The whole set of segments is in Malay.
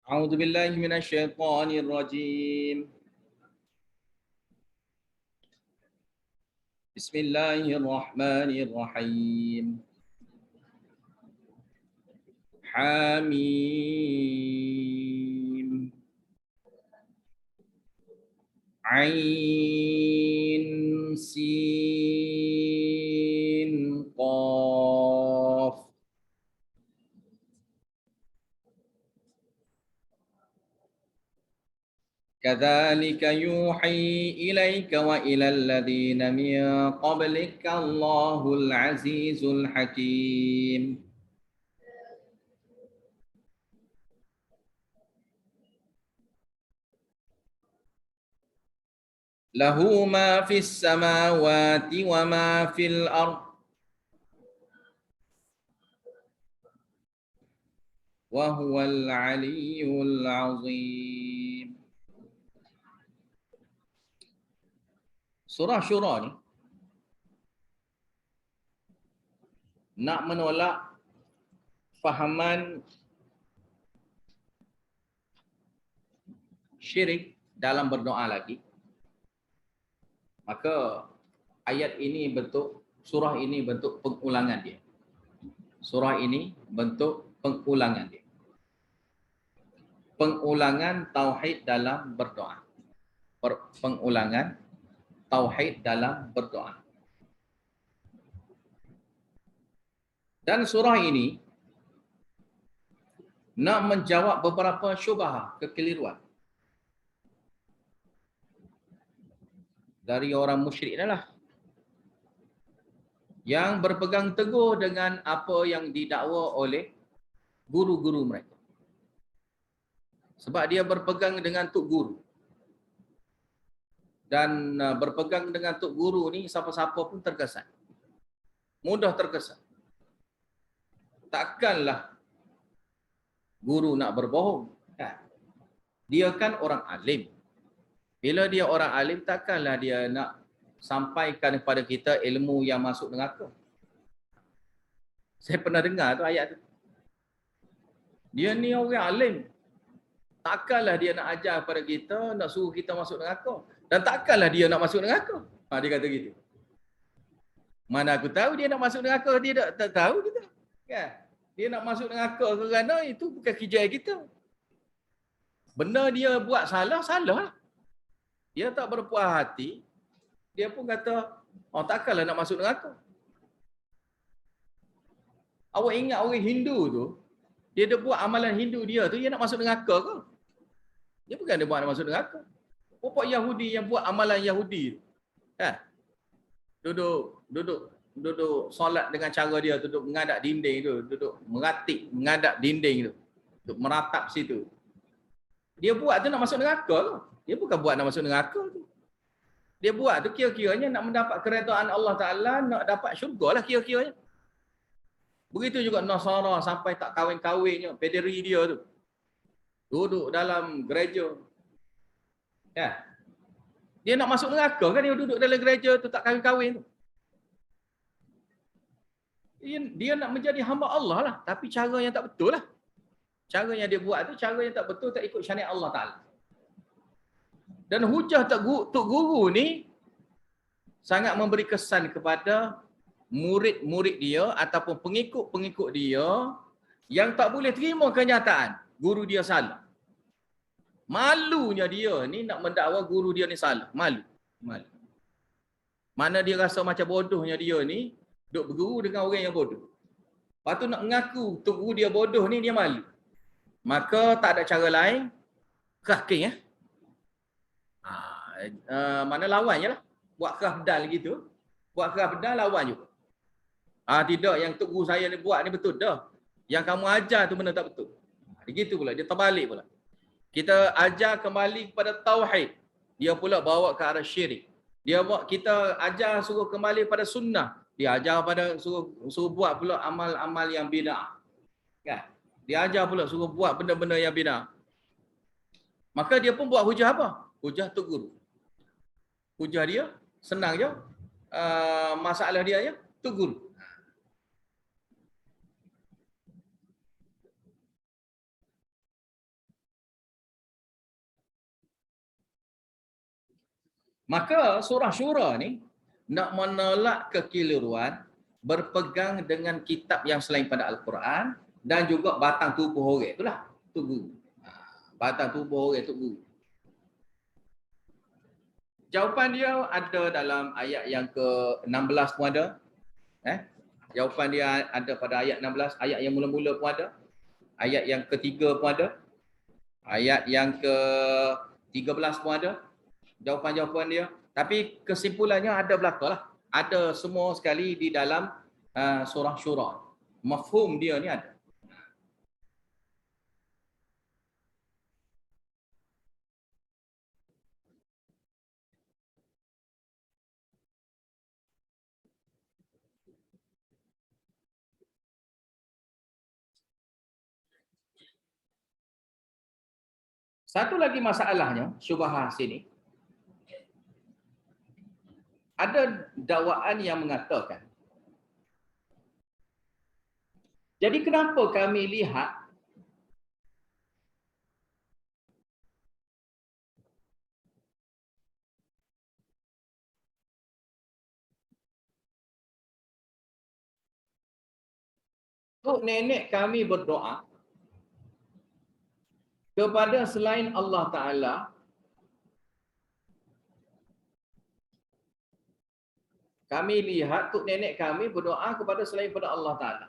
أعوذ بالله من الشيطان الرجيم. بسم الله الرحمن الرحيم. حميم. عين سين قاف. كذلك يوحي إليك وإلى الذين من قبلك الله العزيز الحكيم. له ما في السماوات وما في الأرض وهو العلي العظيم. Surah Syura ni nak menolak fahaman syirik dalam berdoa lagi. Maka ayat ini bentuk, surah ini bentuk pengulangan dia. Surah ini bentuk pengulangan dia. Pengulangan tauhid dalam berdoa. Pengulangan tauhid dalam berdoa. Dan surah ini nak menjawab beberapa syubhah, kekeliruan dari orang musyrik adalah yang berpegang teguh dengan apa yang didakwa oleh guru-guru mereka. Sebab dia berpegang dengan tok guru. Dan berpegang dengan tok guru ni siapa-siapa pun terkesan. Mudah terkesan. Takkanlah guru nak berbohong. Dia kan orang alim. Bila dia orang alim, takkanlah dia nak sampaikan kepada kita ilmu yang masuk neraka. Saya pernah dengar tu ayat tu. Dia ni orang alim. Takkanlah dia nak ajar kepada kita, nak suruh kita masuk neraka. Dan takkanlah dia nak masuk neraka. Dia kata gitu. Mana aku tahu dia nak masuk neraka, dia tak tahu kita. Kan? Dia nak masuk neraka kerana itu bukan kerja kita. Benda dia buat salah, salah. Dia tak berpuas hati, dia pun kata, takkanlah nak masuk neraka. Awak ingat orang Hindu tu, dia dah buat amalan Hindu dia tu, dia nak masuk neraka ke? Dia bukan dia buat nak masuk neraka. Puak Yahudi yang buat amalan Yahudi tu. Duduk solat dengan cara dia, duduk mengadap dinding tu, duduk meratik, mengadap dinding tu. Duduk meratap situ. Dia buat tu nak masuk neraka ke? Dia bukan buat nak masuk neraka tu. Dia buat tu kira-kiranya nak mendapat keredaan Allah Ta'ala, nak dapat syurga lah kira-kiranya. Begitu juga Nasara sampai tak kahwin-kahwinnya, pederi dia tu. Duduk dalam gereja. Dia nak masuk neraka kan dia duduk dalam gereja tu tak kahwin-kahwin tu. Dia nak menjadi hamba Allah lah. Tapi cara yang tak betul lah. Cara yang dia buat tu, cara yang tak betul, tak ikut syariat Allah Ta'ala. Dan hujah Tok Guru ni sangat memberi kesan kepada murid-murid dia ataupun pengikut-pengikut dia yang tak boleh terima kenyataan guru dia salah. Malunya dia ni nak mendakwa guru dia ni salah. Malu. Mana dia rasa macam bodohnya dia ni duk berguru dengan orang yang bodoh. Lepas tu nak mengaku Tok Guru dia bodoh ni, dia malu. Maka tak ada cara lain, kerahking mana lawan je lah. Buat kerah pedal gitu. Buat kerah pedal lawan juga. Tidak, yang Tok Guru saya ni buat ni betul dah. Yang kamu ajar tu benda tak betul. Begitu pula, dia terbalik pula. Kita ajar kembali kepada tauhid. Dia pula bawa ke arah syirik. Kita ajar suruh kembali pada sunnah. Dia ajar pada suruh buat pula amal-amal yang bid'ah. Kan? Dia ajar pula suruh buat benda-benda yang bid'ah. Maka dia pun buat hujah apa? Hujah Tok Guru. Hujah dia senang je. Masalah dia je Tok Guru. Maka surah Syura ni nak menolak kekeliruan berpegang dengan kitab yang selain pada Al-Quran dan juga batang tubuh orang itulah tu guru. Batang tubuh orang tu guru. Jawapan dia ada dalam ayat yang ke-16 pun ada. Jawapan dia ada pada ayat 16, ayat yang mula-mula pun ada. Ayat yang ketiga pun ada. Ayat yang ke-13 pun ada. Jawapan-jawapan dia. Tapi kesimpulannya ada belakalah. Ada semua sekali di dalam surah Syura. Mafhum dia ni ada. Satu lagi masalahnya, syubhah sini. Ada dakwaan yang mengatakan, jadi kenapa kami lihat tok nenek kami berdoa kepada selain Allah Ta'ala, kami lihat tok nenek kami berdoa kepada selain pada Allah Ta'ala.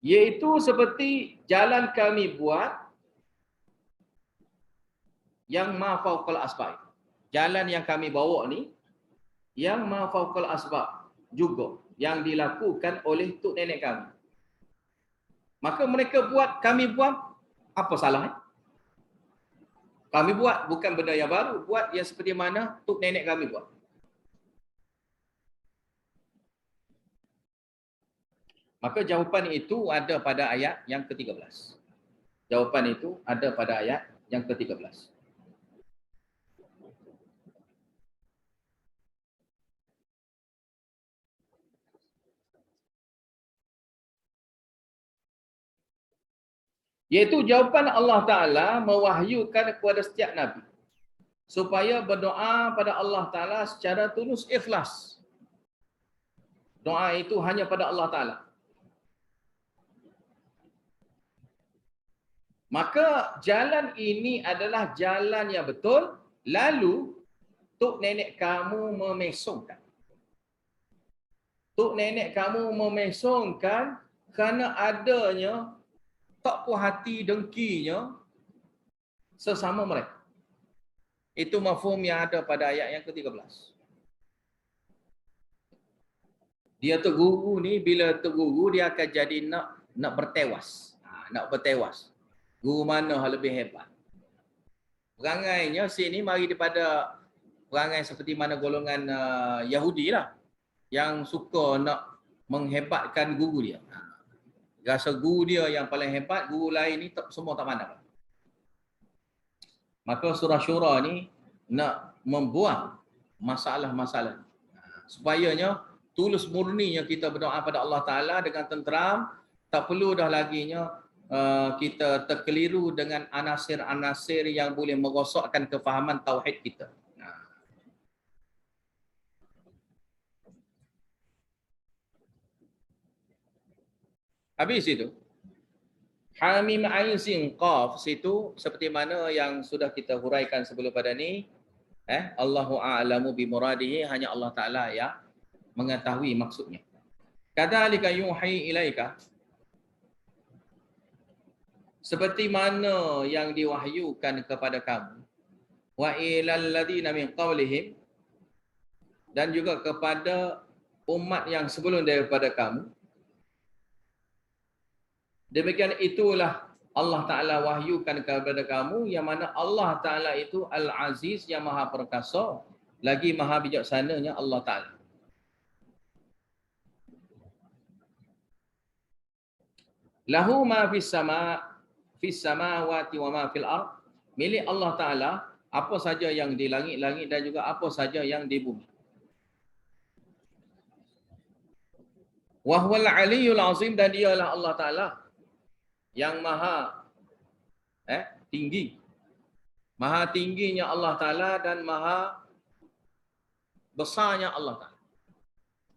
Iaitu seperti jalan kami buat yang ma fauqal asbab. Jalan yang kami bawa ni yang ma fauqal asbab juga yang dilakukan oleh tok nenek kami. Maka mereka buat, kami buat, apa salahnya? Kami buat bukan benda yang baru, buat yang seperti mana tok nenek kami buat. Maka jawapan itu ada pada ayat yang ke-13. Jawapan itu ada pada ayat yang ke-13. Iaitu jawapan Allah Ta'ala mewahyukan kepada setiap Nabi supaya berdoa pada Allah Ta'ala secara tulus ikhlas. Doa itu hanya pada Allah Ta'ala. Maka jalan ini adalah jalan yang betul, lalu tok nenek kamu memesongkan. Tok nenek kamu memesongkan kerana adanya tak puas hati dengkinya sesama mereka. Itu mafhum yang ada pada ayat yang ke-13. Dia terguru ni, bila terguru dia akan jadi nak bertewas. Nak bertewas. Guru mana yang lebih hebat? Perangainya sini mari daripada perangai seperti mana golongan Yahudi lah. Yang suka nak menghebatkan guru dia. Rasa guru dia yang paling hebat, guru lain ni semua tak pandang. Maka surah Syura ni nak membuang masalah-masalah. Supayanya tulus murninya kita berdoa pada Allah Ta'ala dengan tenteram, tak perlu dah laginya kita terkeliru dengan anasir-anasir yang boleh merosakkan kefahaman tauhid kita. Habis itu, Hamim Ain Sin Qaf situ seperti mana yang sudah kita huraikan sebelum pada ni, Allahu a'lamu bi muradihi, hanya Allah Taala yang mengetahui maksudnya. Kadzalika yuhi ilaika, seperti mana yang diwahyukan kepada kamu, wa ilal ladina min qablihim, dan juga kepada umat yang sebelum daripada kamu. Demikian itulah Allah Ta'ala wahyukan kepada kamu, yang mana Allah Ta'ala itu Al-Aziz, yang maha perkasa, lagi maha bijaksananya Allah Ta'ala. Lahu ma fis samawati wa ma fil ard, milik Allah Ta'ala apa saja yang di langit-langit dan juga apa saja yang di bumi. Wa huwal aliyyul azim, dan dialah Allah Ta'ala yang maha Tinggi. Maha tingginya Allah Ta'ala dan maha besarnya Allah Ta'ala.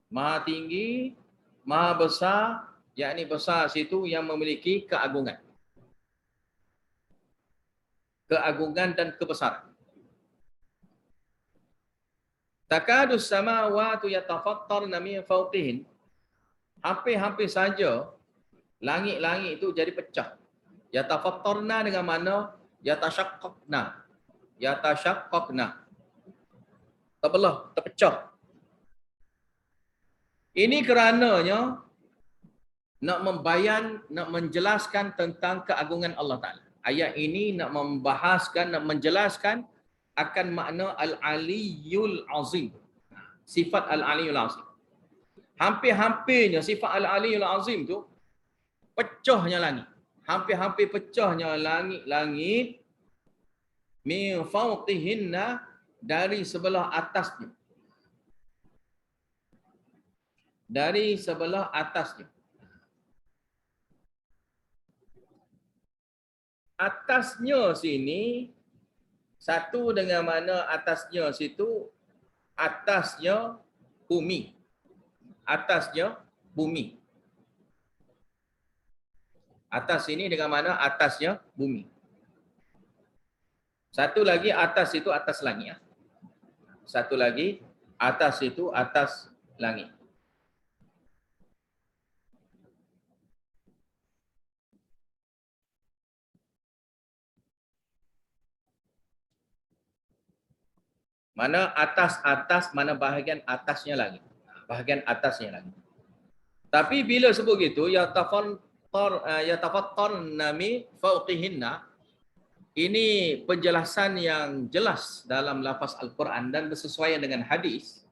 Maha tinggi, maha besar, yakni besar situ yang memiliki keagungan. Keagungan dan kebesaran. Takadus samawati yatafattarna min fawqihin. Hampir-hampir saja langit-langit itu jadi pecah. Yatafattarna dengan mana? Yatashaqqaqna. Yatashaqqaqna. Terbelah, terpecah. Ini kerananya nak menjelaskan tentang keagungan Allah Ta'ala. Ayat ini nak membahaskan, nak menjelaskan akan makna Al-Aliyul Azim. Sifat Al-Aliyul Azim. Hampir-hampirnya sifat Al-Aliyul Azim tu pecahnya langit. Hampir-hampir pecahnya langit-langit min fawqihinna, dari sebelah atasnya. Dari sebelah atasnya. Atasnya sini satu dengan mana atasnya situ, atasnya bumi. Atasnya bumi. Atas ini dengan mana atasnya bumi. Satu lagi atas itu atas langit. Satu lagi atas itu atas langit. Mana atas-atas, mana bahagian atasnya lagi. Bahagian atasnya lagi. Tapi bila sebut gitu, yatafattarna min fawqihinna, ini penjelasan yang jelas dalam lafaz Al-Quran dan bersesuaian dengan hadis.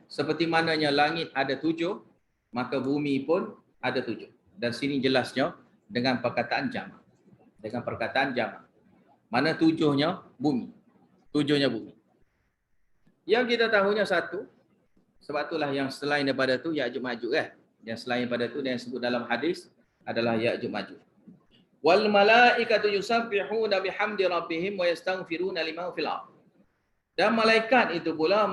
Seperti mananya langit ada 7, maka bumi pun ada 7. Dan sini jelasnya dengan perkataan jamak. Dengan perkataan jamak. Mana 7-nya? Bumi. 7-nya bumi. Yang kita tahunya satu, sebab itulah yang selain daripada itu Ya'juj Ma'juj kan. Yang selain daripada itu yang disebut dalam hadis adalah Ya'juj Ma'juj. Wal malaikatu yusabbihuna bihamdi rabbihim wa yastaghfiruna liman fil ardh. Dan malaikat itu pula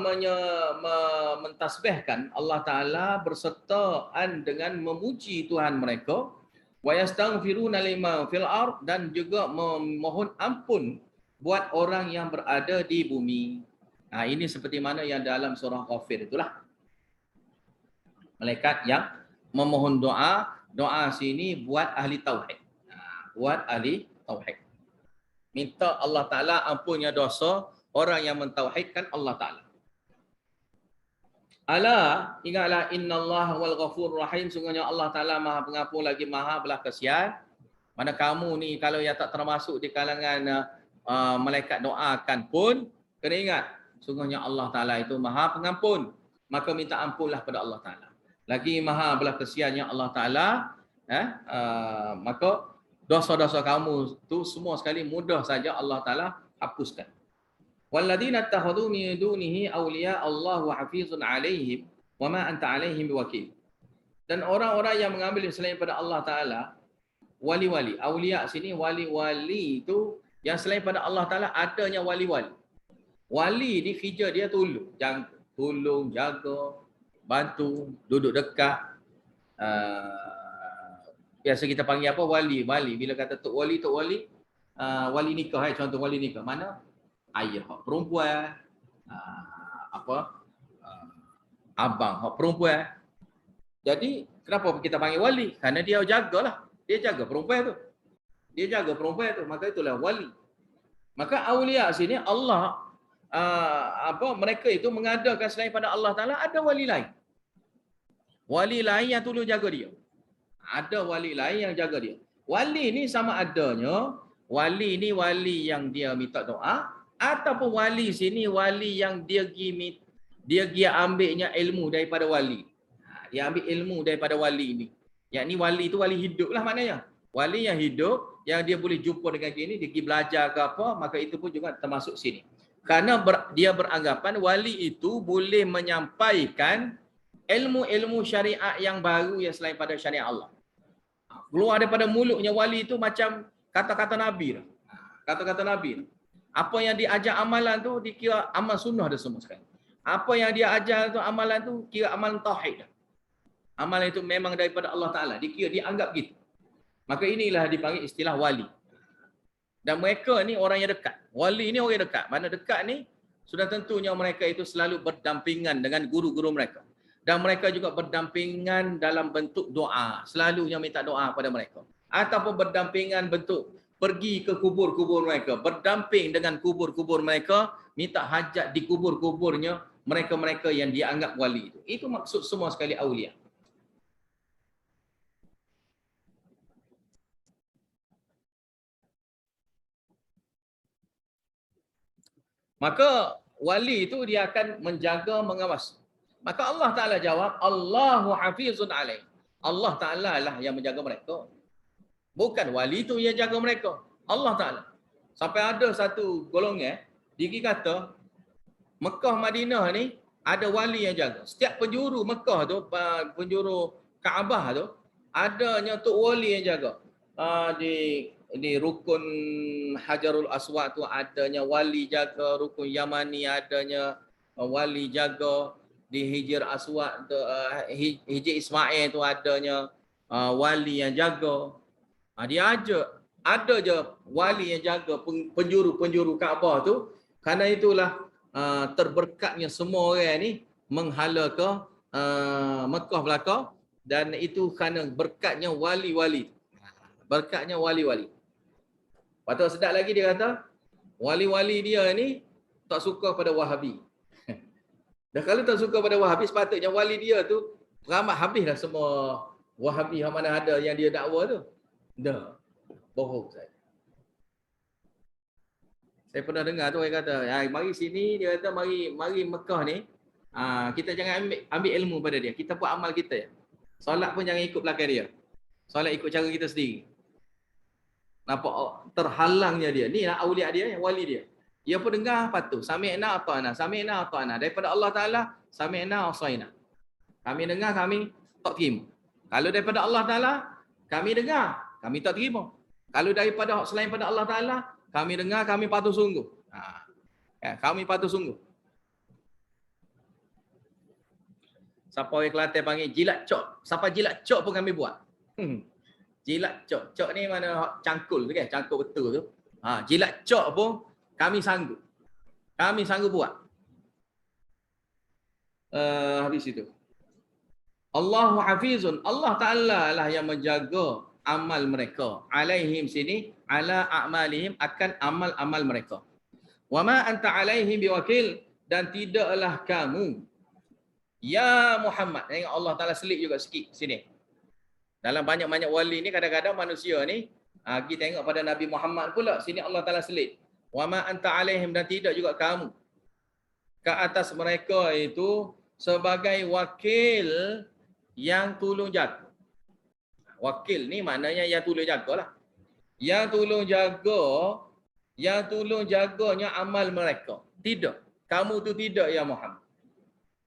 mentasbihkan Allah Ta'ala bersertaan dengan memuji Tuhan mereka, wa yastaghfiruna liman fil ardh, dan juga memohon ampun buat orang yang berada di bumi. Nah, ini seperti mana yang dalam surah Ghafir itulah. Malaikat yang memohon doa, doa sini buat ahli tauhid. Buat ahli tauhid. Minta Allah Ta'ala ampunnya dosa orang yang mentauhidkan Allah Ta'ala. Ala, ingatlah innallaha wal ghafurur rahim, sungguhnya Allah Ta'ala Maha Pengampun lagi Maha belas kasihan. Mana kamu ni kalau yang tak termasuk di kalangan malaikat doakan pun, kena ingat sungguhnya Allah Ta'ala itu Maha Pengampun, maka minta ampunlah pada Allah Ta'ala. Lagi Maha belas kasihannya Allah Ta'ala, maka dosa-dosa kamu tu semua sekali mudah saja Allah Ta'ala hapuskan. Walladzina ittakhadhu min dunihi awliya Allahu hafizun 'alaihim wa ma anta 'alaihim biwakil. Dan orang-orang yang mengambil selain pada Allah Ta'ala wali-wali. Awliya sini wali-wali itu yang selain pada Allah Ta'ala adanya wali-wali. Wali ni kerja dia tolong, jaga, bantu, duduk dekat. Biasa kita panggil apa? Wali. Bila kata Tok Wali, wali nikah. Contoh wali nikah. Mana? Ayah perempuan. Abang perempuan. Jadi kenapa kita panggil wali? Kerana dia jagalah. Dia jaga perempuan tu. Maka itulah wali. Maka aulia sini Allah mereka itu mengadakan selain pada Allah Ta'ala ada wali lain. Wali lain yang tolong jaga dia. Ada wali lain yang jaga dia. Wali ni sama adanya wali ni wali yang dia minta doa, ataupun wali sini wali yang dia pergi ambilnya ilmu daripada wali. Dia ambil ilmu daripada wali ni. Yang ni wali itu wali hidup lah maknanya. Wali yang hidup, yang dia boleh jumpa dengan dia ni, dia pergi belajar ke apa, maka itu pun juga termasuk sini. Kerana dia beranggapan wali itu boleh menyampaikan ilmu-ilmu syariat yang baru yang selain pada syariat Allah. Keluar daripada mulutnya wali itu macam kata-kata Nabi lah. Kata-kata Nabi. Apa yang diajar amalan tu dikira amal sunnah dah semua sekali. Apa yang dia ajar tu amalan tu kira amalan tauhid dah. Amalan itu memang daripada Allah Taala, dikira dianggap gitu. Maka inilah dipanggil istilah wali. Dan mereka ni orang yang dekat. Wali ni orang yang dekat. Mana dekat ni sudah tentunya mereka itu selalu berdampingan dengan guru-guru mereka. Dan mereka juga berdampingan dalam bentuk doa. Selalunya minta doa pada mereka. Ataupun berdampingan bentuk pergi ke kubur-kubur mereka. Berdamping dengan kubur-kubur mereka. Minta hajat di kubur-kuburnya mereka-mereka yang dianggap wali itu. Itu maksud semua sekali awliya. Maka wali itu dia akan menjaga, mengawas. Maka Allah Ta'ala jawab, Allahu hafizun alaih. Allah Ta'ala lah yang menjaga mereka. Bukan wali itu yang jaga mereka. Allah Ta'ala. Sampai ada satu golongan, dia kata, Mekah Madinah ni ada wali yang jaga. Setiap penjuru Mekah tu, penjuru Kaabah tu, adanya Tok Wali yang jaga. Di rukun Hajarul Aswad tu adanya wali jaga, rukun Yamani adanya wali jaga, di Hijr Aswad tu, Hijr Ismail tu adanya wali yang jaga. Dia ada je wali yang jaga penjuru-penjuru Kaabah tu. Karena itulah terberkatnya semua orang ni menghala ke Mekah belakang, dan itu kerana berkatnya wali-wali. Berkatnya wali-wali. Patut sedap lagi dia kata, wali-wali dia ni tak suka pada Wahabi. Dan kalau tak suka pada Wahabi, sepatutnya wali dia tu ramai habislah semua Wahabi yang mana ada yang dia dakwa tu. Dah. Bohong saya. Saya pernah dengar tu orang kata, mari sini, dia kata mari Mekah ni, kita jangan ambil ilmu pada dia. Kita buat amal kita. Solat pun jangan ikut belakang dia. Solat ikut cara kita sendiri. Nampak terhalangnya dia. Ni lah awliya dia, wali dia. Dia pun dengar patuh. Sami'na ata'na, sami'na ata'na. Daripada Allah Ta'ala, sami'na asaina. Kami dengar, kami tak terima. Kalau daripada Allah Ta'ala, kami dengar, kami tak terima. Kalau daripada selain pada Allah Ta'ala, kami dengar, kami patuh sungguh. Kami patuh sungguh. Siapa orang Kelantan panggil jilat cok. Siapa jilat cok pun kami buat. Jilat cok. Cok ni mana cangkul tu kan? Cangkul betul tu. Jilat cok pun kami sanggup. Kami sanggup buat. Habis itu. Allahu hafizun. Allah Ta'ala lah yang menjaga amal mereka. Alaihim sini. Ala a'malihim, akan amal-amal mereka. Wa ma anta alaihim biwakil. Dan tidaklah kamu, ya Muhammad. Tengok Allah Ta'ala selit juga sikit sini. Dalam banyak-banyak wali ni kadang-kadang manusia ni kita tengok pada Nabi Muhammad pula, sini Allah Ta'ala selit. Wa ma anta alaihim, dan tidak juga kamu ke atas mereka itu sebagai wakil yang tolong jaga. Wakil ni maknanya yang tolong jagalah. Yang tolong jaganya amal mereka. Tidak. Kamu tu tidak ya Muhammad.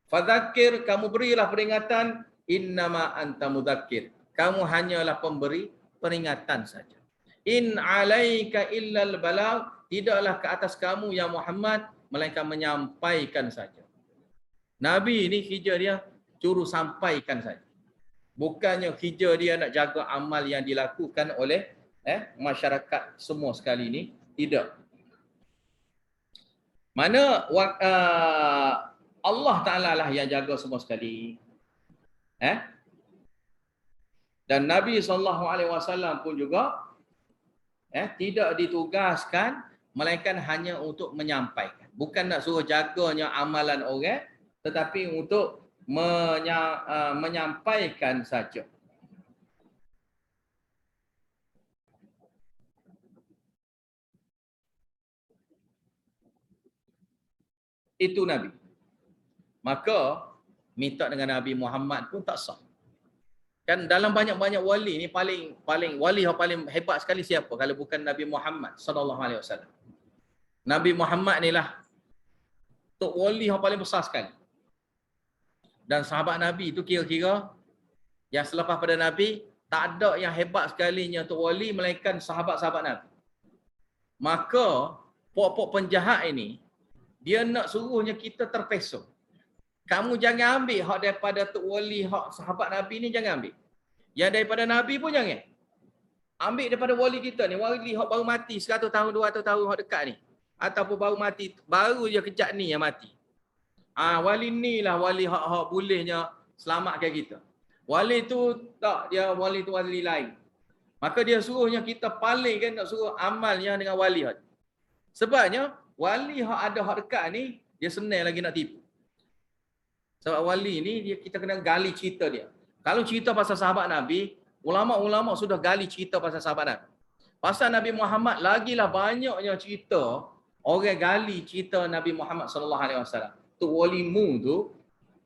Fadzakir, kamu berilah peringatan, innama anta mudzakir. Kamu hanyalah pemberi peringatan saja. In alaika illal balagh, tidaklah ke atas kamu ya Muhammad melainkan menyampaikan saja. Nabi ni kerja dia juru sampaikan saja. Bukannya kerja dia nak jaga amal yang dilakukan oleh masyarakat semua sekali ni. Tidak. Mana Allah Ta'ala lah yang jaga semua sekali. Dan Nabi SAW pun juga tidak ditugaskan melainkan hanya untuk menyampaikan. Bukan nak suruh jaganya amalan orang, tetapi untuk menyampaikan saja. Itu Nabi. Maka minta dengan Nabi Muhammad pun tak sah. Kan dalam banyak-banyak wali ni paling wali yang paling hebat sekali siapa kalau bukan Nabi Muhammad sallallahu alaihi wasallam. Nabi Muhammad ni lah tok wali yang paling besar sekali. Dan sahabat Nabi itu kira-kira yang selepas pada Nabi Tak ada yang hebat sekalinya untuk wali melainkan sahabat-sahabat Nabi. Maka pokok penjahat ini dia nak suruhnya kita terpesong. Kamu jangan ambil hak daripada tok wali, hak sahabat Nabi ni jangan ambil. Yang daripada Nabi pun jangan. Ambil daripada wali kita ni, wali hak baru mati 100 tahun, 200 tahun hak dekat ni. Ataupun baru mati, baru je kejap ni yang mati. Wali ni lah wali hak bolehnya selamatkan kita. Wali tu tak, dia wali tu wali lain. Maka dia suruhnya kita paling kan nak suruh amalnya dengan wali hak. Sebabnya wali hak ada hak dekat ni dia senang lagi nak tipu. Sebab wali ni dia kita kena gali cerita dia. Kalau cerita pasal sahabat Nabi, ulama-ulama sudah gali cerita pasal sahabat Nabi. Pasal Nabi Muhammad lagilah banyaknya cerita orang gali cerita Nabi Muhammad sallallahu alaihi wasallam. Tu walimu tu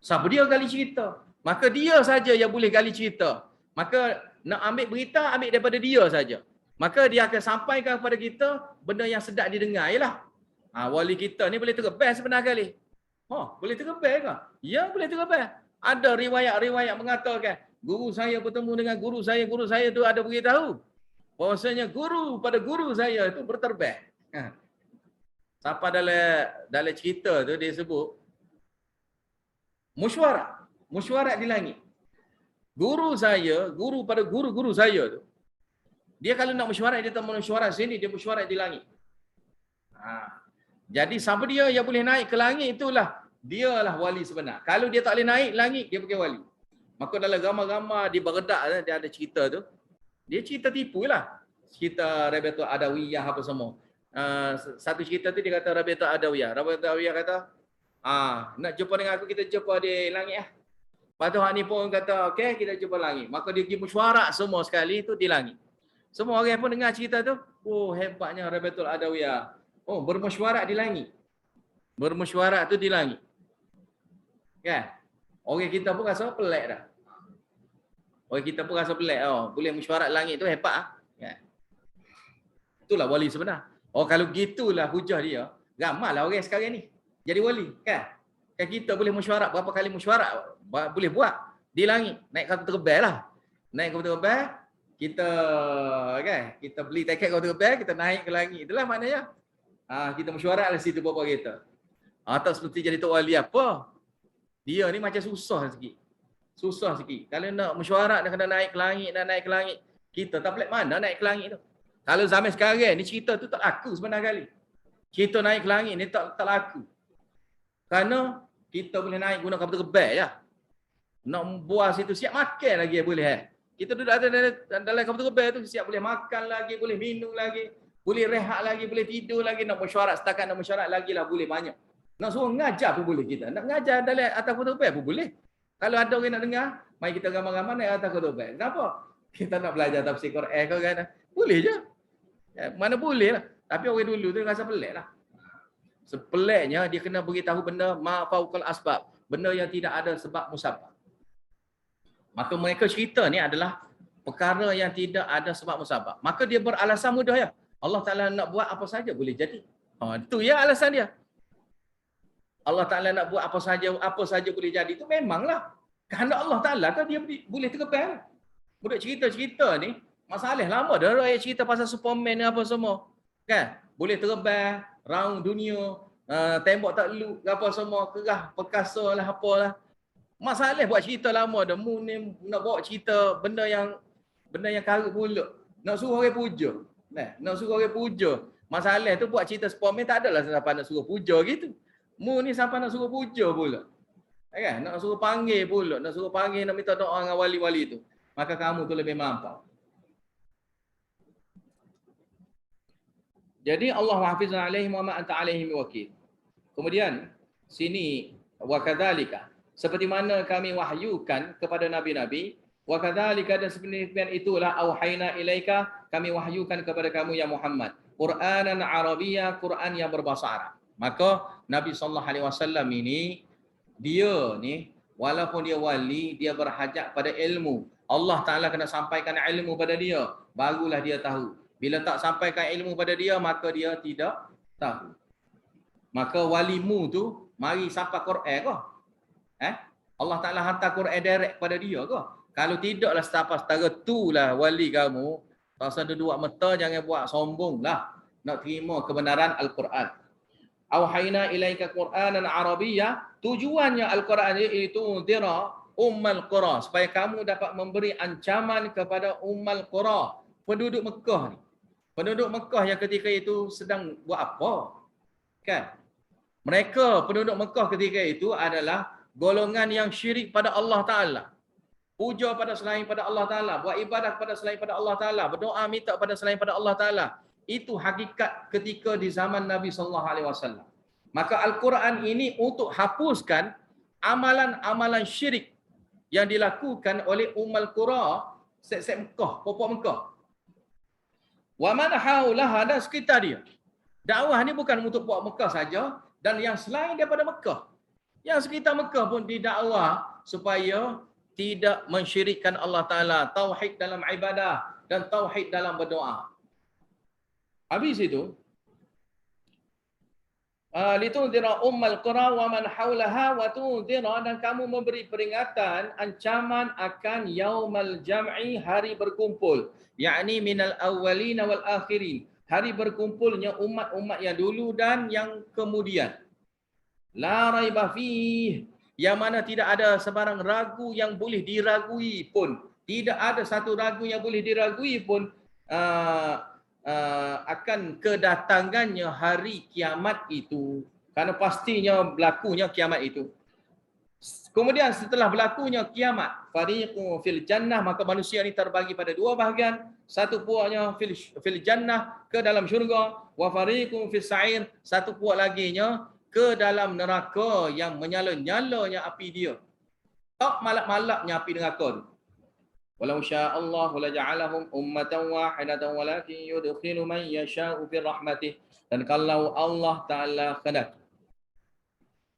siapa dia gali cerita? Maka dia saja yang boleh gali cerita. Maka nak ambil berita ambil daripada dia saja. Maka dia akan sampaikan kepada kita benda yang sedap didengar ialah. Wali kita ni boleh terbang sebenarnya kali. Boleh terbang ke? Ya, boleh terbang. Ada riwayat-riwayat mengatakan guru saya bertemu dengan guru saya tu ada beritahu bahawasanya guru pada guru saya itu berterbang. Siapa dalam cerita tu dia sebut mesyuarat di langit. Guru saya, guru pada guru-guru saya tu, dia kalau nak mesyuarat dia tak mesyuarat sini, dia mesyuarat di langit. Jadi siapa dia yang boleh naik ke langit itulah dialah wali sebenar. Kalau dia tak boleh naik langit, dia bukan wali. Maka dalam gambar-gambar di Baghdad dia ada cerita tu. Dia cerita tipu lah. Cerita Rabi'atul Adawiyah apa semua. Satu cerita tu dia kata Rabi'atul Adawiyah. Rabi'atul Adawiyah kata, nak jumpa dengan aku, kita jumpa di langit lah. Lepas tu hak ni pun kata, okey kita jumpa langit. Maka dia pergi mesyuarat semua sekali tu di langit. Semua orang pun dengar cerita tu, hebatnya Rabi'atul Adawiyah. Bermesyuarat di langit. Bermesyuarat tu di langit. Kan? Orang kita pun rasa pelik dah. Orang kita pun rasa pelik. Boleh mesyuarat langit tu hebat ah. Kan? Itulah wali sebenar. Kalau gitulah hujah dia, ramailah orang sekarang ni jadi wali, kan? Kan kita boleh mesyuarat berapa kali mesyuarat boleh buat di langit. Naik kapal terbang lah. Naik kapal terbang, kita beli tiket kapal terbang, kita naik ke langit. Itulah maknanya. Kita mesyuarat lah situ bapa kita. Tak seperti jadi tok wali apa. Dia ni macam susah sikit. Susah sikit. Kalau nak mesyuarat nak kena naik ke langit, nak naik ke langit. Kita tak pelik mana naik ke langit tu. Kalau zaman sekarang ni cerita tu tak laku sebenarnya kali. Cerita naik ke langit ni tak laku. Kerana kita boleh naik guna kapal terbang je. Nak buat situ siap makan lagi boleh. Kita duduk dalam kapal terbang tu siap boleh makan lagi, boleh minum lagi, boleh rehat lagi, boleh tidur lagi, nak mesyuarat setakat nak mesyuarat lagi lah boleh banyak. Nak suruh ngajar pun boleh kita. Nak ngajar dalam atas kapal terbang pun boleh. Kalau ada orang nak dengar, mari kita ramai-ramai naik atas kapal terbang. Kenapa? Kita nak belajar tafsir Quran kau kan? Boleh je. Mana boleh lah. Tapi orang dulu tu rasa pelik lah. Sepeliknya dia kena beritahu benda ma fauqal asbab. Benda yang tidak ada sebab musabab. Maka mereka cerita ni adalah perkara yang tidak ada sebab musabab. Maka dia beralasan mudah ya. Allah Ta'ala nak buat apa saja boleh jadi. Itu ya alasan dia. Allah Ta'ala nak buat apa saja boleh jadi. Itu memanglah. Kerana Allah Ta'ala kan dia boleh terbang. Budak cerita-cerita ni, masalah lama dah rakyat cerita pasal Superman ni apa semua. Kan? Boleh terbang, round dunia, tembok tak luk, apa semua, kerah, perkasa lah, apalah. Masalah buat cerita lama dah. Mu ni nak bawa cerita benda yang karut pula. Nak suruh orang puja. Nak suruh orang puja. Masalah tu buat cerita Superman tak adalah siapa nak suruh puja gitu. Mu ni siapa nak suruh puja pula. Kan? Nak suruh panggil pula. Nak suruh panggil, nak minta doa dengan wali-wali tu. Maka kamu tu lebih mampu. Jadi Allah hafizna alaihim wa ma anta alaihim wakil. Kemudian sini wa kadzalika, seperti mana kami wahyukan kepada nabi-nabi, wa kadzalika, dan seperti itulah auhayna ilaika, kami wahyukan kepada kamu ya Muhammad, Qur'anan Arabiyya, Quran yang berbahasa Arab. Maka Nabi sallallahu alaihi wasallam ini dia ni walaupun dia wali, dia berhajat pada ilmu. Allah Ta'ala kena sampaikan ilmu pada dia, barulah dia tahu. Bila tak sampaikan ilmu pada dia, maka dia tidak tahu. Maka walimu tu, mari sampai Quran ke? Allah Ta'ala hantar Quran direct pada dia ke? Kalau tidaklah setapas setara itulah wali kamu, rasa duduk mata jangan buat sombong lah nak terima kebenaran Al-Quran. Auhayna ilaika Qur'anan Arabiyyah, tujuannya Al-Quran itu dira ummal qura, supaya kamu dapat memberi ancaman kepada ummal qura, penduduk Mekah ni. Penduduk Mekah yang ketika itu sedang buat apa? Kan? Mereka penduduk Mekah ketika itu adalah golongan yang syirik pada Allah Ta'ala. Puja pada selain pada Allah Ta'ala, buat ibadah pada selain pada Allah Ta'ala, berdoa minta pada selain pada Allah Ta'ala. Itu hakikat ketika di zaman Nabi SAW. Maka Al-Quran ini untuk hapuskan amalan-amalan syirik yang dilakukan oleh Ummul Qura, set-set Mekah, popok Mekah. Wa man haulaha, dan sekitar dia. Dakwah ni bukan untuk puak Mekah saja, dan yang selain daripada Mekah. Yang sekitar Mekah pun didakwah supaya tidak mensyirikkan Allah Ta'ala, tauhid dalam ibadah dan tauhid dalam berdoa. Habis itu, litundira ummal qura wa man haulaha wa tundira, dan kamu memberi peringatan, ancaman akan yaumal jam'i, hari berkumpul, yakni minal awwalina wal akhirin, hari berkumpulnya umat-umat yang dulu dan yang kemudian. La raiba fih, yang mana tidak ada sebarang ragu yang boleh diragui pun. Tidak ada satu ragu yang boleh diragui pun akan kedatangannya hari kiamat itu. Karena pastinya berlakunya kiamat itu. Kemudian setelah berlakunya kiamat, fariqu fil jannah, maka manusia ini terbagi pada dua bahagian. Satu puaknya fil jannah, ke dalam syurga, wa fariqu fis sa'ir, satu puak laginya ke dalam neraka yang menyala-nyalanya api dia. Tak malak-malaknya api neraka tu. Walau syaa Allah la ja'alahum ummatan wahidatan walakin yudkhilu man yasha'u fi rahmatih. Dan kalau Allah Ta'ala kehendaki,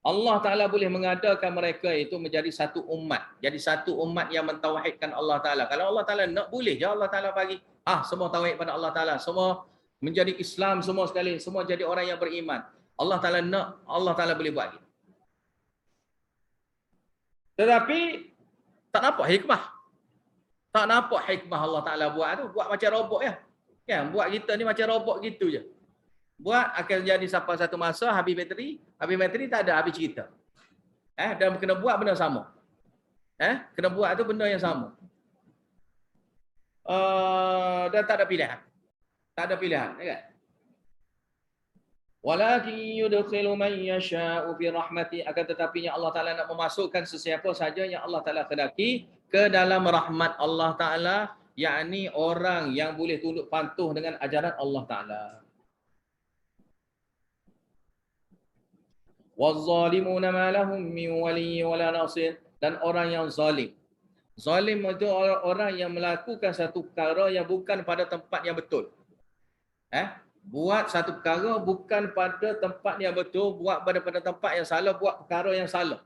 Allah Ta'ala boleh mengadakan mereka itu menjadi satu umat. Jadi satu umat yang mentauhidkan Allah Ta'ala. Kalau Allah Ta'ala nak, boleh je Allah Ta'ala bagi. Semua tauhid pada Allah Ta'ala. Semua menjadi Islam semua sekali. Semua jadi orang yang beriman. Allah Ta'ala nak, Allah Ta'ala boleh buat. Tetapi tak nampak hikmah. Tak nampak hikmah Allah Ta'ala buat tu. Buat macam robot ya. Kan? Buat kita ni macam robot gitu je. Buat akan jadi sampai satu masa habis bateri tak ada, habis cerita. Dan kena buat benda sama. Kena buat tu benda yang sama. Dan tak ada pilihan. Tak ada pilihan, kan? Walakin yudkhilu man yasha'u fi rahmati, akan tetapi yang Allah Ta'ala nak memasukkan sesiapa saja yang Allah Ta'ala kehendaki ke dalam rahmat Allah Ta'ala, yakni orang yang boleh tunduk patuh dengan ajaran Allah Ta'ala. Waz-zalimuna ma lahum min waliyyin wala nasir, dan orang yang zalim. Zalim itu orang yang melakukan satu perkara yang bukan pada tempat yang betul. Buat satu perkara bukan pada tempat yang betul, buat pada tempat yang salah, buat perkara yang salah.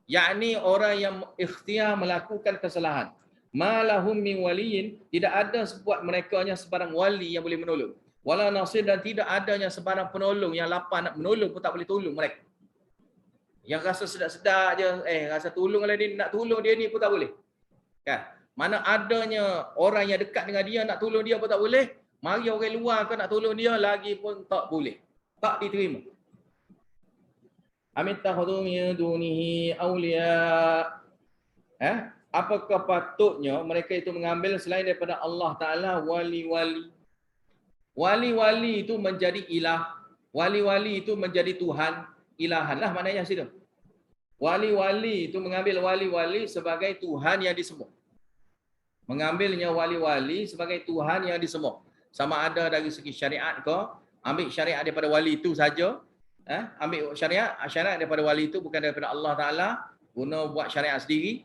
Yakni orang yang ikhtiar melakukan kesalahan. Malahum min waliyin, tidak ada buat merekanya sebarang wali yang boleh menolong. Wala nasir, dan tidak adanya sebarang penolong yang lapar nak menolong pun tak boleh tolong mereka. Yang rasa sedap-sedap je, rasa tolong lah dia, nak tolong dia ni pun tak boleh. Kan? Mana adanya orang yang dekat dengan dia nak tolong dia pun tak boleh. Mari orang luar ke nak tolong dia lagi pun tak boleh. Tak diterima. Amittakhadhu min dunihi awliya. Apakah patutnya mereka itu mengambil selain daripada Allah Ta'ala wali-wali. Wali-wali itu menjadi ilah. Wali-wali itu menjadi Tuhan. Ilahan lah maknanya situ. Wali-wali itu mengambil wali-wali sebagai Tuhan yang disembah. Mengambilnya wali-wali sebagai Tuhan yang disembah. Sama ada dari segi syariat ke, ambil syariat daripada wali itu saja, ambil syariat daripada wali itu bukan daripada Allah Ta'ala, guna buat syariat sendiri,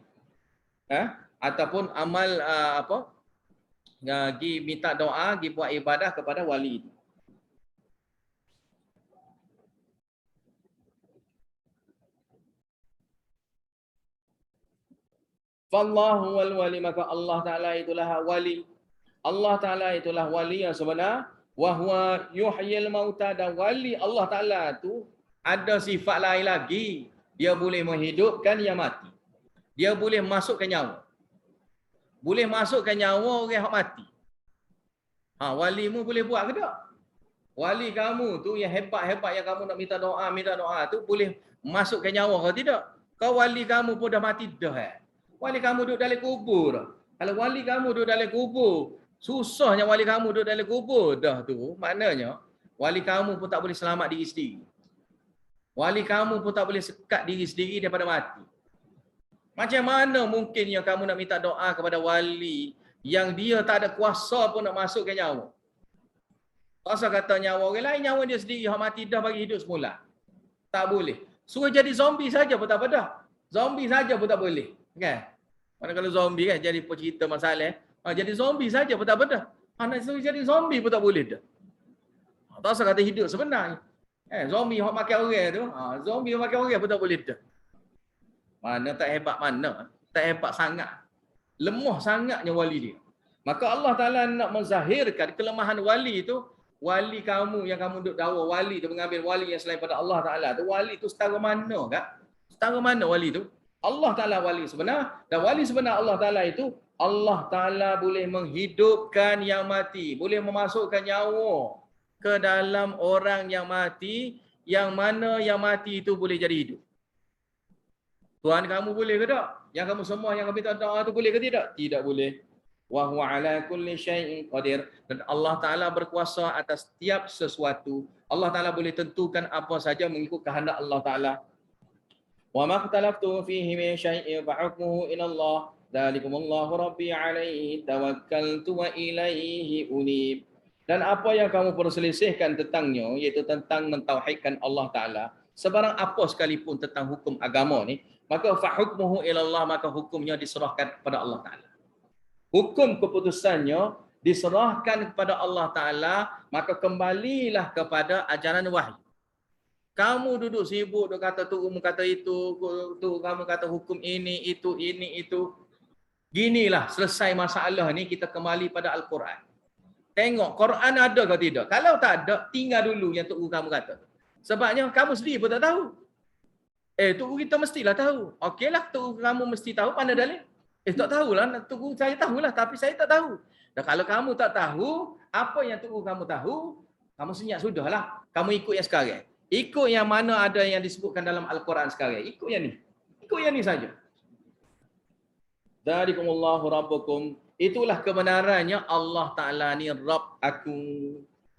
ataupun amal pergi minta doa, pergi buat ibadah kepada wali itu. Fallahu wal wali, maka Allah Ta'ala itulah wali. Allah Ta'ala itulah wali yang sebenar. Wahwa yuhyil mauta, dan wali Allah Ta'ala tu ada sifat lain lagi. Dia boleh menghidupkan yang mati. Dia boleh masukkan nyawa. boleh masukkan nyawa orang yang mati. Walimu boleh buat ke tak? Wali kamu tu yang hebat-hebat yang kamu nak minta doa tu boleh masukkan nyawa ke tidak? Kau wali kamu pun dah mati dah. Wali kamu duduk dalam kubur. Kalau wali kamu duduk dalam kubur, susahnya wali kamu duduk dalam kubur dah tu, maknanya wali kamu pun tak boleh selamat diri sendiri. Wali kamu pun tak boleh sekat diri sendiri daripada mati. Macam mana mungkin yang kamu nak minta doa kepada wali yang dia tak ada kuasa pun nak masukkan nyawa? Pasal kata nyawa orang lain, nyawa dia sendiri yang mati dah bagi hidup semula. Tak boleh. Suruh jadi zombie saja pun tak apa dah. Zombie saja pun tak boleh. Kan? Mana kalau zombie kan jadi cerita masalah. Jadi zombie saja pun tak apa dah. Nak suruh jadi zombie pun tak boleh dah. Tak usah kata hidup sebenarnya. Zombie yang makan orang tu. Zombie yang makan orang pun tak boleh dah. Mana tak hebat mana. Tak hebat sangat. Lemah sangatnya wali dia. Maka Allah Ta'ala nak menzahirkan kelemahan wali itu. Wali kamu yang kamu duduk dakwa wali tu mengambil wali yang selain pada Allah Ta'ala tu, wali tu setara mana kak? Setara mana wali tu? Allah Ta'ala wali sebenar, dan wali sebenar Allah Ta'ala itu, Allah Ta'ala boleh menghidupkan yang mati, boleh memasukkan nyawa ke dalam orang yang mati, yang mana yang mati itu boleh jadi hidup. Tuhan kamu boleh ke tak? Yang kamu semua yang minta doa tu boleh ke tidak? Tidak boleh. Wa huwa ala kulli syai'in qadir, dan Allah Taala berkuasa atas setiap sesuatu. Allah Taala boleh tentukan apa saja mengikut kehendak Allah Taala. Wa ma ikhtalaftu fihi min syai'in fa hukmuhu ila Allah, dzalikumullahu rabbi alaihi tawakkaltu wa ilaihi unib. Dan apa yang kamu perselisihkan tentangnya, iaitu tentang mentauhidkan Allah Taala, sebarang apa sekalipun tentang hukum agama ni, maka fa hukmuhu ila Allah, maka hukumnya diserahkan kepada Allah Taala. Hukum keputusannya diserahkan kepada Allah Ta'ala, maka kembalilah kepada ajaran wahyu. Kamu duduk sibuk, duduk kata tu, kamu kata itu, tu, kamu kata hukum ini, itu. Ginilah selesai masalah ni, kita kembali pada Al-Quran. Tengok, Quran ada ke tidak? Kalau tak ada, tinggal dulu yang Tuk kamu kata. Sebabnya kamu sendiri pun tak tahu. Tuk kita mestilah tahu. Okeylah, Tuk kamu mesti tahu, mana dalil? Tak tahulah, Tuku saya tahulah, tapi saya tak tahu. Dan kalau kamu tak tahu, apa yang Tuku kamu tahu, kamu senyap sudahlah. Kamu ikut yang sekarang. Ikut yang mana ada yang disebutkan dalam Al-Quran sekarang. Ikut yang ni. Ikut yang ni saja. Dzalikumullahu rabbukum. Itulah kebenarannya Allah Ta'ala ni Rabb aku.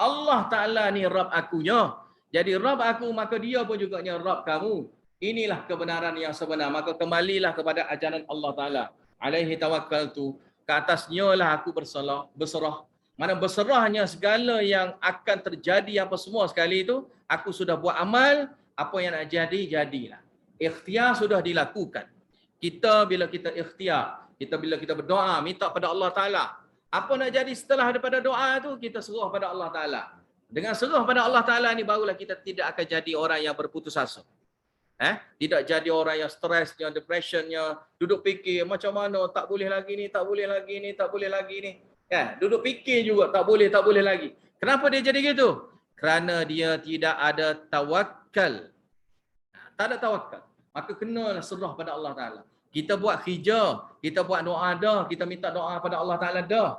Allah Ta'ala ni Rabb akunya. Jadi Rabb aku, maka dia pun juga Rabb kamu. Inilah kebenaran yang sebenar. Maka kembalilah kepada ajaran Allah Ta'ala. Alaihi tawakkaltu, ke atasnya lah aku berserah. Mana berserahnya segala yang akan terjadi apa semua sekali itu, aku sudah buat amal, apa yang nak jadi, jadilah. Ikhtiar sudah dilakukan. Kita bila kita ikhtiar, bila kita berdoa, minta pada Allah Ta'ala, apa nak jadi setelah daripada doa itu, kita serah pada Allah Ta'ala. Dengan serah pada Allah Ta'ala ni, barulah kita tidak akan jadi orang yang berputus asa. Tidak jadi orang yang stresnya, depressionnya, duduk fikir macam mana, tak boleh lagi ni, tak boleh lagi ni, tak boleh lagi ni. Duduk fikir juga, tak boleh lagi. Kenapa dia jadi gitu? Kerana dia tidak ada tawakal. Tak ada tawakal. Maka kenalah serah pada Allah Ta'ala. Kita buat hijau, kita buat doa dah, kita minta doa pada Allah Ta'ala dah.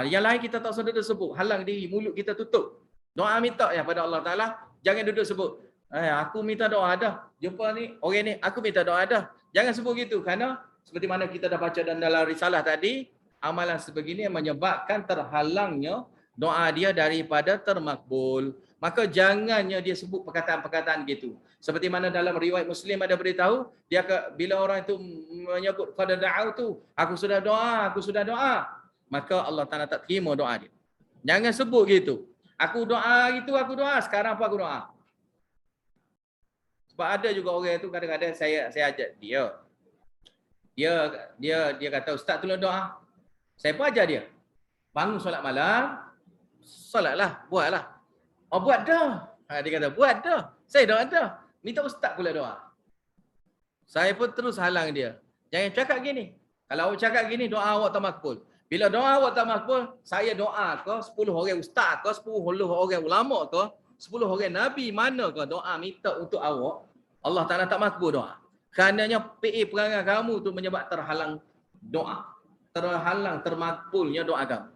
Yang lain kita tak usah duduk sebut. Halang diri, mulut kita tutup. Doa minta ya pada Allah Ta'ala, jangan duduk sebut. Aku minta doa dah. Jumpa ni, orang ni, aku minta doa dah. Jangan sebut gitu. Kerana seperti mana kita dah baca dalam risalah tadi, amalan sebegini menyebabkan terhalangnya doa dia daripada termakbul. Maka jangannya dia sebut perkataan-perkataan gitu. Seperti mana dalam riwayat Muslim ada beritahu, dia bila orang itu menyebut qad da'autu, aku sudah doa. Maka Allah Ta'ala tak terima doa dia. Jangan sebut gitu. Aku doa, sekarang apa aku doa? Sebab ada juga orang itu kadang-kadang saya ajak dia. Dia kata, Ustaz tolong doa. Saya pun ajar dia. Bangun solat malam, solatlah, buatlah. Buat dah. Dia kata, buat dah. Saya doa dah. Minta Ustaz pula doa. Saya pun terus halang dia. Jangan cakap gini. Kalau awak cakap gini, doa awak tak makbul. Bila doa awak tak makbul, saya doa ke 10 orang ustaz ke 10 orang ulama ke 10 orang nabi mana ke doa minta untuk awak, Allah Ta'ala tak makbul doa. Kerananya perangai kamu tu menyebab terhalang doa. terhalang termakbulnya doa kamu.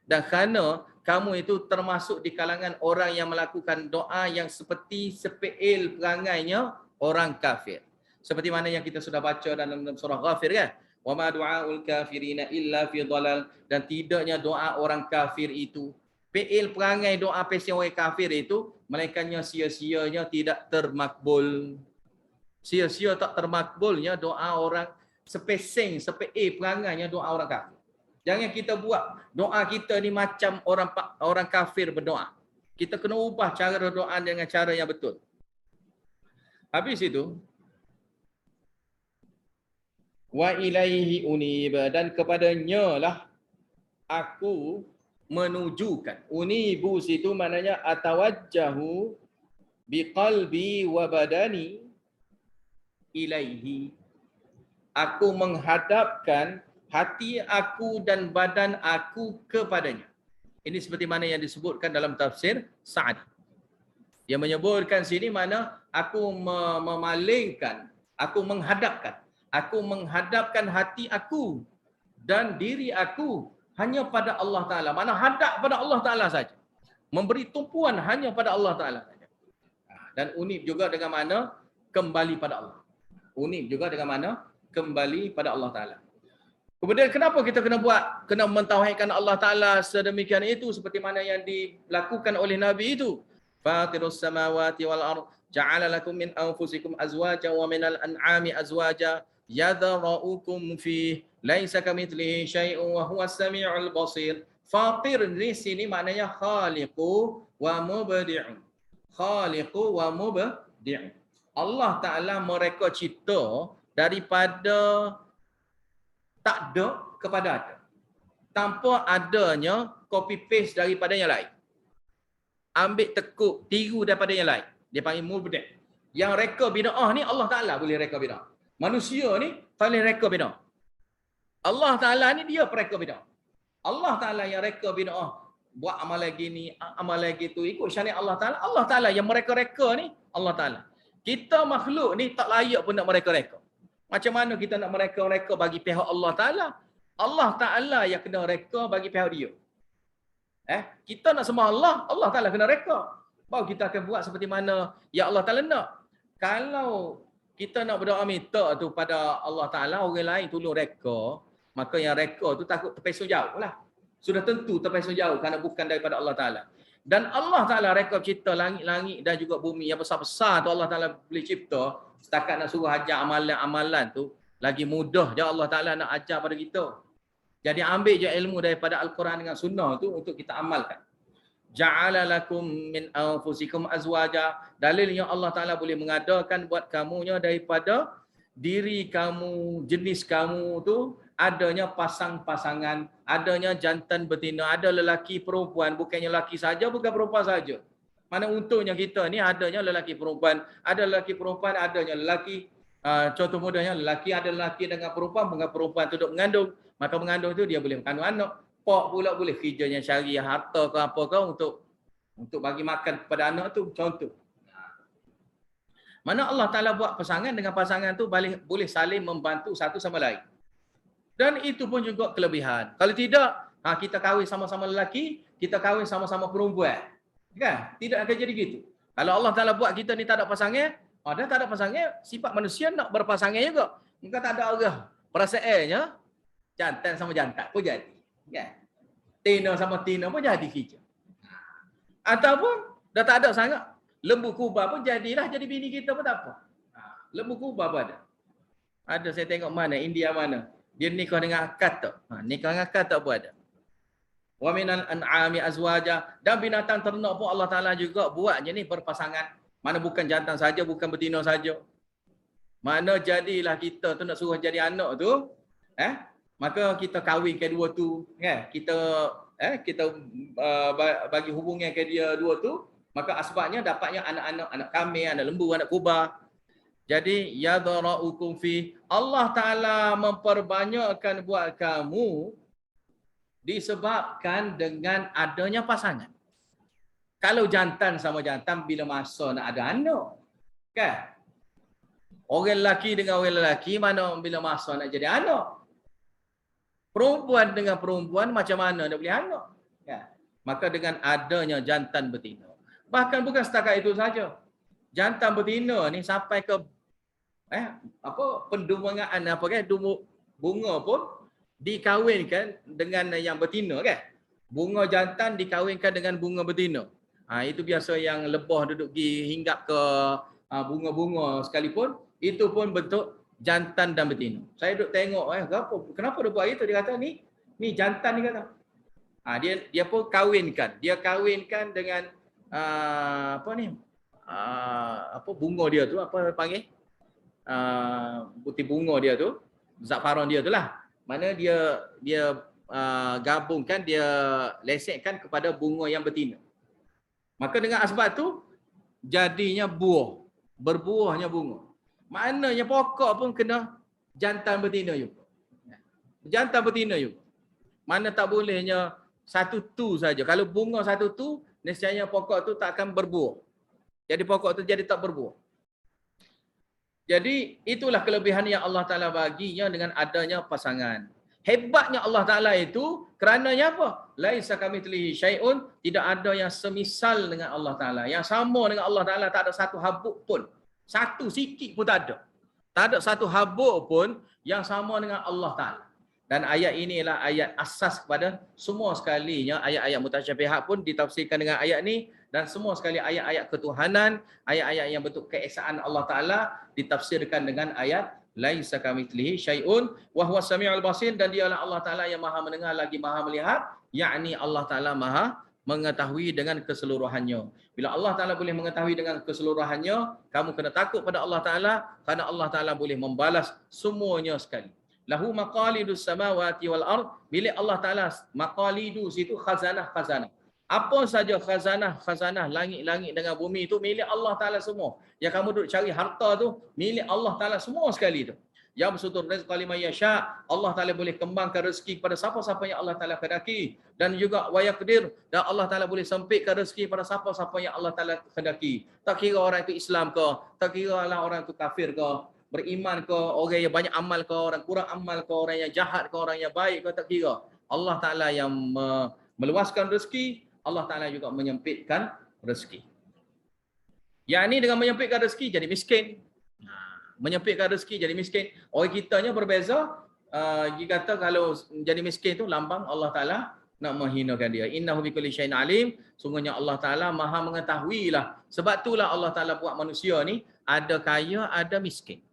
Dan kerana kamu itu termasuk di kalangan orang yang melakukan doa yang seperti sepeil perangainya orang kafir. Seperti mana yang kita sudah baca dalam surah Ghafir kan? Wa ma du'aul kafirina illa fi dhalal, dan tidaknya doa orang kafir itu, peil perangai doa pesing orang kafir itu, melainkannya sia-sianya tidak termakbul. Sia-sia tak termakbulnya doa orang sepesing, sepeil perangainya doa orang kafir. Jangan kita buat doa kita ni macam orang kafir berdoa. Kita kena ubah cara doa dengan cara yang betul. Habis itu, wa ilaihi unib, dan kepadanya lah aku menujukan. Unibu situ maknanya atawajjahu biqalbi wa badani ilaihi. Aku menghadapkan hati aku dan badan aku kepadanya. Ini seperti mana yang disebutkan dalam tafsir Sa'ad. Dia menyebutkan sini mana aku memalingkan, aku menghadapkan hati aku dan diri aku hanya pada Allah Ta'ala. Mana hadap pada Allah Ta'ala saja. Memberi tumpuan hanya pada Allah Ta'ala saja. Dan unib juga dengan mana kembali pada Allah. Unib juga dengan mana kembali pada Allah Ta'ala. Kemudian kenapa kita kena mentauhidkan Allah Ta'ala sedemikian itu seperti mana yang dilakukan oleh Nabi itu. Fatirus samawati wal ard ja'ala lakum min anfusikum azwaja wa minal an'ami azwaja yadhra'ukum fi laisa kamitslihi syai'un wa huwas samiul basir. Fatir di sini maknanya khaliqu wa mubdi'un. Khaliqu wa mubdi'un. Allah Ta'ala mereka cipta daripada tak ada kepada ada. Tanpa adanya copy paste daripada yang lain. Ambil tekuk, tiru daripada yang lain. Dia panggil mubdi'. Yang reka bid'ah ni Allah Ta'ala boleh reka bid'ah. Manusia ni tak boleh reka bid'ah. Allah Ta'ala ni dia pereka bid'ah. Allah Ta'ala yang reka bid'ah. Buat amal lagi ni, amal lagi tu. Ikut syariat Allah Ta'ala. Allah Ta'ala yang mereka-reka ni Allah Ta'ala. Kita makhluk ni tak layak pun nak mereka-reka. Macam mana kita nak mereka-reka bagi pihak Allah Ta'ala? Allah Ta'ala yang kena reka bagi pihak dia. Kita nak sembah Allah, Allah Ta'ala kena reka. Baru kita akan buat seperti mana ya Allah Ta'ala nak. Kalau kita nak berdoa minta tu pada Allah Ta'ala, orang lain tolong reka, maka yang reka tu takut terpesong jauh lah. Sudah tentu terpesong jauh kerana bukan daripada Allah Ta'ala. Dan Allah Ta'ala reka cipta langit-langit dan juga bumi yang besar-besar tu Allah Ta'ala boleh cipta. Setakat nak suruh ajar amalan-amalan tu, lagi mudah je Allah Ta'ala nak ajar pada kita. Jadi ambil je ilmu daripada Al-Quran dengan Sunnah tu untuk kita amalkan. Ja'ala lakum min anfusikum azwaja. Dalilnya Allah Ta'ala boleh mengadakan buat kamunya daripada diri kamu, jenis kamu tu, adanya pasang-pasangan, adanya jantan betina, ada lelaki perempuan, bukannya lelaki saja, bukan perempuan saja. Mana untungnya kita ni adanya lelaki perempuan, ada lelaki perempuan, adanya lelaki. Contoh mudahnya lelaki ada lelaki dengan perempuan tu duduk mengandung. Maka mengandung tu dia boleh mengandung anak. Pak pula boleh kerjanya cari harta ke apa ke untuk bagi makan kepada anak tu, contoh. Mana Allah Ta'ala buat pasangan dengan pasangan tu boleh saling membantu satu sama lain. Dan itu pun juga kelebihan. Kalau tidak, kita kahwin sama-sama lelaki, kita kahwin sama-sama perempuan. Kan? Tidak akan jadi gitu. Kalau Allah Ta'ala buat kita ni tak ada pasangan, dan tak ada pasangan, sifat manusia nak berpasangan juga. Mungkin tak ada orang. Perasaannya, jantan sama jantan pun jadi. Kan? Tina sama tina pun jadi kerja. Ataupun, dah tak ada sangat, lembu kubah pun jadilah jadi bini kita pun tak apa. Lembu kubah pun ada. Ada saya tengok mana, India mana. Dia nikah dengan akad tak. Nikah dengan akad tak pun ada. Wa minal an'ami azwaja, dan binatang ternak pun Allah Ta'ala juga buatnya ni berpasangan. Mana bukan jantan saja, bukan betina saja. Mana jadilah kita tu nak suruh jadi anak tu, maka kita kahwin ke dua tu, kan? Kita bagi hubungan ke dia dua tu, maka asbabnya dapatnya anak-anak, anak kambing, anak lembu, anak kubah. Jadi yadhra'ukum fi, Allah Ta'ala memperbanyakkan buat kamu disebabkan dengan adanya pasangan. Kalau jantan sama jantan, bila masa nak ada anak, kan? Orang lelaki dengan orang lelaki, mana bila masa nak jadi anak? Perempuan dengan perempuan macam mana dia boleh anak? Ya. Maka dengan adanya jantan betina. Bahkan bukan setakat itu saja. Jantan betina ni sampai ke pendungaan bunga pun dikawinkan dengan yang betina kan. Bunga jantan dikawinkan dengan bunga betina. Itu biasa yang lebah duduk pergi hinggap ke bunga-bunga sekalipun, itu pun bentuk jantan dan betina. Saya duduk tengok kenapa dia buat itu? Dia kata ni jantan, dia kata. Dia pun kawinkan. Dia kawinkan dengan bunga dia tu, apa panggil? Putih bunga dia tu, zafaran dia tu lah. Mana dia gabungkan, dia lesekkan kepada bunga yang betina. Maka dengan asbab tu jadinya buah, berbuahnya bunga. Maknanya pokok pun kena jantan betina juga. Jantan betina juga. Mana tak bolehnya satu tu saja. Kalau bunga satu tu, nescaya pokok tu tak akan berbuah. Jadi pokok tu jadi tak berbuah. Jadi itulah kelebihan yang Allah Ta'ala baginya dengan adanya pasangan. Hebatnya Allah Ta'ala itu kerananya apa? Laisa kamitslihi syai'un, tidak ada yang semisal dengan Allah Ta'ala. Yang sama dengan Allah Ta'ala tak ada satu habuk pun. Satu sikit pun tak ada. Tak ada satu habuk pun yang sama dengan Allah Ta'ala. Dan ayat inilah ayat asas kepada semua sekalinya ayat-ayat mutasyabihat pun ditafsirkan dengan ayat ni, dan semua sekali ayat-ayat ketuhanan, ayat-ayat yang bentuk keesaan Allah Ta'ala ditafsirkan dengan ayat laisa kamitslihi syai'un wa huwas samiul basir, dan dialah Allah Ta'ala yang maha mendengar lagi maha melihat, yakni Allah Ta'ala maha mengetahui dengan keseluruhannya. Bila Allah Ta'ala boleh mengetahui dengan keseluruhannya, kamu kena takut pada Allah Ta'ala, kerana Allah Ta'ala boleh membalas semuanya sekali. Lahu maqalidus samawati wal ard, milik Allah Ta'ala maqalidu situ khazanah-khazanah. Apa saja khazanah-khazanah langit-langit dengan bumi itu milik Allah Ta'ala semua. Yang kamu duduk cari harta tu milik Allah Ta'ala semua sekali tu. Yang bersutur rizqa liman yasha, Allah Ta'ala boleh kembangkan rezeki kepada siapa-siapa yang Allah Ta'ala kehendaki, dan juga wa yaqdir, dan Allah Ta'ala boleh sempitkan rezeki pada siapa-siapa yang Allah Ta'ala kehendaki. Tak kira orang itu Islam ke, tak kira lah orang itu kafir ke, beriman ke, orang yang banyak amal ke, orang kurang amal ke, orang yang jahat ke, orang yang baik ke, tak kira. Allah Ta'ala yang meluaskan rezeki, Allah Ta'ala juga menyempitkan rezeki. Yang ini dengan menyempitkan rezeki jadi miskin. Menyempitkan rezeki jadi miskin. Orang kitanya berbeza. Dia kata kalau jadi miskin tu lambang Allah Ta'ala nak menghinakan dia. Innahu bikulli syai'in alim. Sungguhnya Allah Ta'ala maha mengetahui lah. Sebab itulah Allah Ta'ala buat manusia ni ada kaya, ada miskin.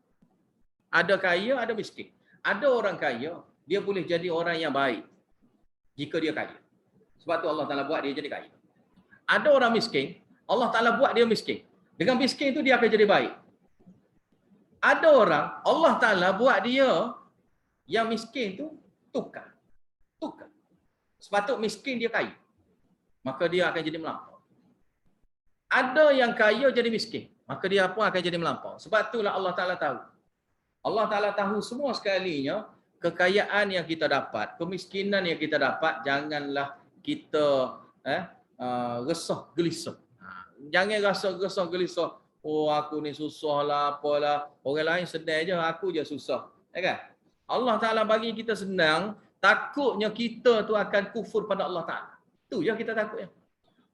Ada kaya, ada miskin. Ada orang kaya, dia boleh jadi orang yang baik jika dia kaya. Sebab tu Allah Ta'ala buat dia jadi kaya. Ada orang miskin, Allah Ta'ala buat dia miskin. Dengan miskin tu dia akan jadi baik. Ada orang, Allah Ta'ala buat dia yang miskin tu tukar. Sepatut miskin dia kaya. Maka dia akan jadi melampau. Ada yang kaya jadi miskin. Maka dia pun akan jadi melampau. Sebab itulah Allah Ta'ala tahu. Allah Ta'ala tahu semua sekalinya kekayaan yang kita dapat, kemiskinan yang kita dapat, janganlah kita resah gelisah. Jangan rasa resah gelisah. Oh aku ni susah lah, apalah. Orang lain senang je, aku je susah. Ya kan? Allah Ta'ala bagi kita senang, takutnya kita tu akan kufur pada Allah Ta'ala. Tu je kita takutnya.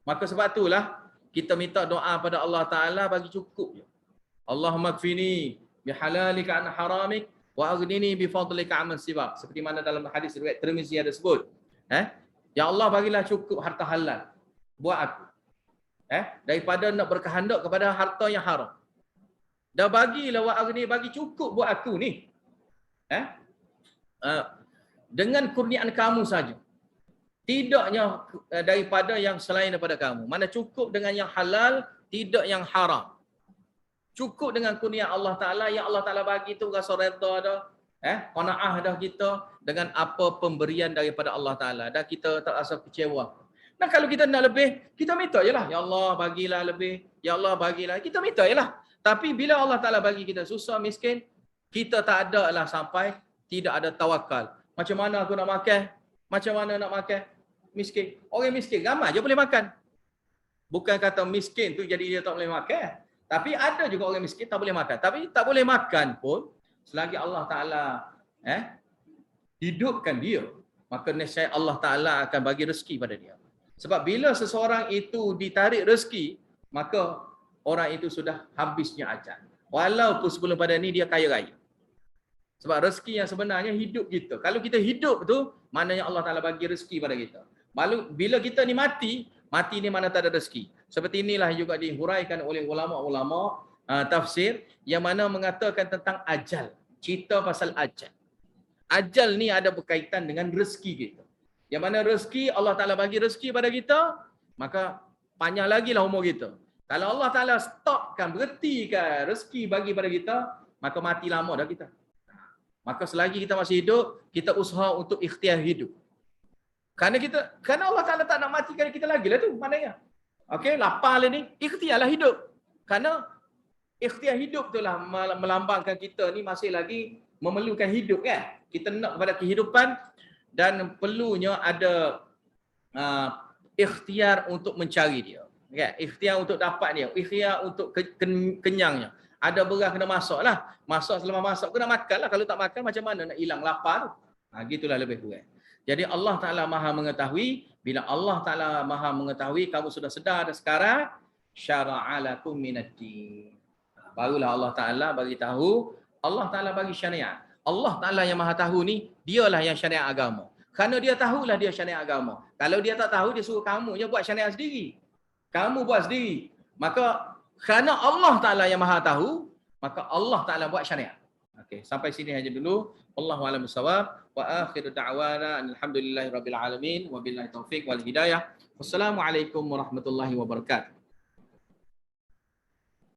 Maka sebab itulah kita minta doa pada Allah Ta'ala bagi cukup je. Allahumma kfini bihalalika an haramik wa aghnini bifadlika amman siwak. Seperti mana dalam hadis riwayat Tirmizi ada sebut. Ya Allah bagilah cukup harta halal buat aku. Daripada nak berkehendak kepada harta yang haram. Dah bagilah wa aghni, bagi cukup buat aku ni. Dengan kurniaan kamu saja. Tidaknya daripada yang selain daripada kamu. Mana cukup dengan yang halal, tidak yang haram. Cukup dengan kurnia Allah Ta'ala, yang Allah Ta'ala bagi tu rasa redha dah. Qanaah dah kita dengan apa pemberian daripada Allah Ta'ala. Dan kita tak rasa kecewa. Nah kalau kita nak lebih, kita minta je lah. Ya Allah bagilah lebih. Ya Allah bagilah. Kita minta je lah. Tapi bila Allah Ta'ala bagi kita susah, miskin, kita tak ada lah sampai tidak ada tawakal. Macam mana aku nak makan? Macam mana nak makan? Miskin. Orang miskin, ramai je boleh makan. Bukan kata miskin tu jadi dia tak boleh makan. Tapi ada juga orang miskin tak boleh makan. Tapi tak boleh makan pun selagi Allah Ta'ala hidupkan dia. maka nescaya Allah Ta'ala akan bagi rezeki pada dia. Sebab bila seseorang itu ditarik rezeki, maka orang itu sudah habisnya ajal. Walaupun sebelum pada ni dia kaya raya. Sebab rezeki yang sebenarnya hidup kita. Kalau kita hidup tu, maknanya Allah Ta'ala bagi rezeki pada kita. Lalu bila kita ni mati ni mana tak ada rezeki. Seperti inilah juga dihuraikan oleh ulama-ulama tafsir yang mana mengatakan tentang ajal. Cerita pasal ajal. Ajal ni ada berkaitan dengan rezeki kita. Yang mana rezeki, Allah Ta'ala bagi rezeki pada kita, maka panjang lagi lah umur kita. Kalau Allah Ta'ala stopkan, berhentikan rezeki bagi pada kita, maka mati lama dah kita. Maka selagi kita masih hidup, kita usaha untuk ikhtiar hidup. Kerana Allah Ta'ala tak nak matikan kita lagi lah tu, maknanya. Okey, lapar lah ni, ikhtiarlah hidup. Kerana ikhtiar hidup tu lah melambangkan kita ni masih lagi memerlukan hidup kan. Kita nak kepada kehidupan dan perlunya ada ikhtiar untuk mencari dia. Okay? Ikhtiar untuk dapat dia, ikhtiar untuk kenyangnya. Ada beras kena masak lah. Masak selama masak kena makan lah. Kalau tak makan macam mana nak hilang lapar tu. Gitulah lebih kurang. Jadi Allah Ta'ala maha mengetahui. Bila Allah Ta'ala maha mengetahui, kamu sudah sedar dah sekarang, syara'alakum minad-din. Barulah Allah Ta'ala bagi tahu, Allah Ta'ala bagi syariat. Allah Ta'ala yang maha tahu ni, dialah yang syariat agama. Kerana dia tahulah dia syariat agama. Kalau dia tak tahu, dia suruh kamu je buat syariat sendiri. Kamu buat sendiri. Maka kerana Allah Ta'ala yang maha tahu, maka Allah Ta'ala buat syariat. Okey, sampai sini aja dulu. Wallahu a'lam bishawab. Wa akhiru da'wana alhamdulillahi rabbil alamin wa billahi taufiq wal hidayah. Wassalamualaikum warahmatullahi wabarakatuh.